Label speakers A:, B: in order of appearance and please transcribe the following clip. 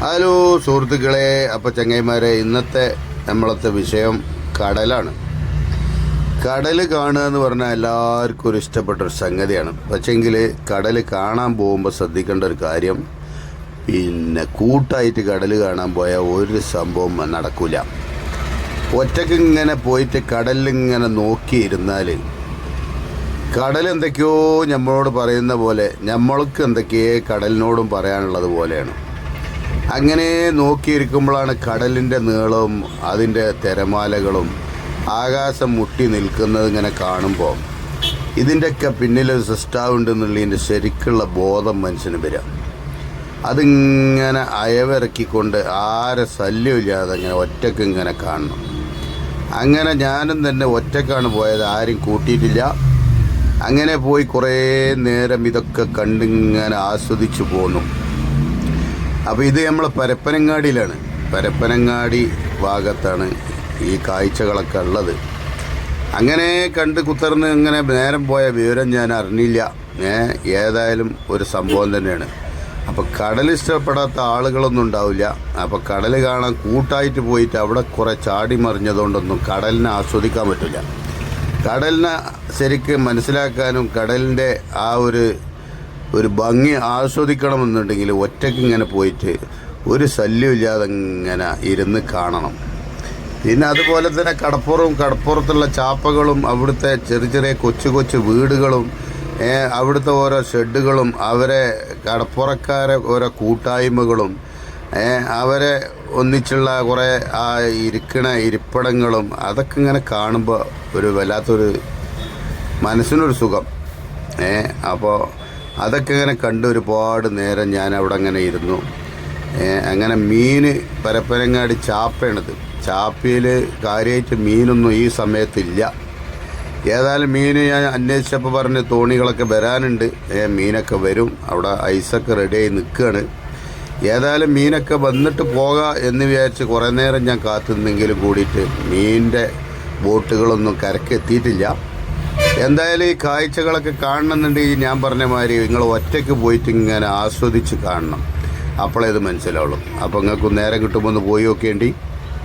A: Hello സുഹൃത്തുക്കളെ, അപ്പോൾ ചങ്ങായിമാരെ, ഇന്നത്തെ നമ്മളത്തെ വിഷയം കടലാണ്. കടൽ കാണുക എന്ന് പറഞ്ഞാൽ എല്ലാവർക്കും ഒരു ഇഷ്ടപ്പെട്ടൊരു സംഗതിയാണ്. പക്ഷേങ്കിൽ കടൽ കാണാൻ പോകുമ്പോൾ ശ്രദ്ധിക്കേണ്ട ഒരു കാര്യം, പിന്നെ കൂട്ടായിട്ട് കടൽ കാണാൻ പോയാൽ ഒരു സംഭവം നടക്കില്ല. ഒറ്റയ്ക്ക് ഇങ്ങനെ പോയിട്ട് കടലിങ്ങനെ നോക്കിയിരുന്നാൽ കടൽ എന്തൊക്കെയോ നമ്മളോട് പറയുന്ന പോലെ നമ്മൾക്ക് എന്തൊക്കെയോ കടലിനോടും പറയാനുള്ളത് പോലെയാണ്. അങ്ങനെ നോക്കിയിരിക്കുമ്പോഴാണ് കടലിൻ്റെ നീളവും അതിൻ്റെ തിരമാലകളും ആകാശം മുട്ടി നിൽക്കുന്നത് ഇങ്ങനെ കാണുമ്പോൾ ഇതിൻ്റെയൊക്കെ പിന്നിലൊരു സൃഷ്ടാവുണ്ടെന്നുള്ളതിൻ്റെ ശരിക്കുള്ള ബോധം മനുഷ്യന് വരാം. അതിങ്ങനെ അയവിറക്കിക്കൊണ്ട് ആരെ ശല്യമില്ലാതെ അങ്ങനെ ഒറ്റയ്ക്ക് ഇങ്ങനെ കാണണം. അങ്ങനെ ഞാനും തന്നെ ഒറ്റക്കാണ് പോയത്, ആരും കൂട്ടിയിട്ടില്ല. അങ്ങനെ പോയി കുറേ നേരം ഇതൊക്കെ കണ്ടിങ്ങനെ ആസ്വദിച്ചു പോന്നു. അപ്പോൾ ഇത് നമ്മൾ പരപ്പനങ്ങാടിയിലാണ്, പരപ്പനങ്ങാടി ഭാഗത്താണ് ഈ കാഴ്ചകളൊക്കെ ഉള്ളത്. അങ്ങനെ കണ്ട് കുത്തർന്ന് ഇങ്ങനെ നേരം പോയ വിവരം ഞാൻ അറിഞ്ഞില്ല. ഏതായാലും ഒരു സംഭവം തന്നെയാണ്. അപ്പോൾ കടൽ ഇഷ്ടപ്പെടാത്ത ആളുകളൊന്നും ഉണ്ടാവില്ല. അപ്പോൾ കടൽ കാണാൻ കൂട്ടായിട്ട് പോയിട്ട് അവിടെ കുറേ ചാടി മറിഞ്ഞതുകൊണ്ടൊന്നും കടലിനെ ആസ്വദിക്കാൻ പറ്റില്ല. കടലിനെ ശരിക്കും മനസ്സിലാക്കാനും കടലിൻ്റെ ആ ഒരു ഭംഗി ആസ്വദിക്കണമെന്നുണ്ടെങ്കിൽ ഒറ്റയ്ക്ക് ഇങ്ങനെ പോയിട്ട് ഒരു ശല്യമില്ലാതെ ഇങ്ങനെ ഇരുന്ന് കാണണം. പിന്നെ അതുപോലെ തന്നെ കടപ്പുറത്തുള്ള ചാപ്പകളും അവിടുത്തെ ചെറിയ ചെറിയ കൊച്ചു കൊച്ചു വീടുകളും അവിടുത്തെ ഓരോ ഷെഡുകളും അവരെ കടപ്പുറക്കാരെ ഓരോ കൂട്ടായ്മകളും അവരെ ഒന്നിച്ചുള്ള കുറേ ആ ഇരിപ്പിടങ്ങളും അതൊക്കെ ഇങ്ങനെ കാണുമ്പോൾ ഒരു വല്ലാത്തൊരു മനസ്സിനൊരു സുഖം. അപ്പോൾ അതൊക്കെ ഇങ്ങനെ കണ്ട് ഒരുപാട് നേരം ഞാൻ അവിടെ അങ്ങനെ ഇരുന്നു. അങ്ങനെ മീൻ പരപ്പനങ്ങാടി ചാപ്പയാണിത്. ചാപ്പയിൽ കാര്യമായിട്ട് മീനൊന്നും ഈ സമയത്തില്ല. ഏതായാലും മീൻ ഞാൻ അന്വേഷിച്ചപ്പോൾ പറഞ്ഞ് തോണികളൊക്കെ വരാനുണ്ട്, മീനൊക്കെ വരും, അവിടെ ഐസൊക്കെ റെഡിയായി നിൽക്കുകയാണ്. ഏതായാലും മീനൊക്കെ വന്നിട്ട് പോകാം എന്ന് വിചാരിച്ച് കുറേ നേരം ഞാൻ കാത്തുനിന്നെങ്കിലും കൂടിയിട്ട് മീനിൻ്റെ ബോട്ടുകളൊന്നും കരക്കെത്തിയിട്ടില്ല. എന്തായാലും ഈ കാഴ്ചകളൊക്കെ കാണണമെന്നുണ്ടെങ്കിൽ ഞാൻ പറഞ്ഞ മാതിരി നിങ്ങൾ ഒറ്റയ്ക്ക് പോയിട്ട് ഇങ്ങനെ ആസ്വദിച്ച് കാണണം, അപ്പോഴേ ഇത് മനസ്സിലാവുള്ളൂ. അപ്പോൾ നിങ്ങൾക്ക് നേരം കിട്ടുമ്പോൾ ഒന്ന് പോയി നോക്കേണ്ടി.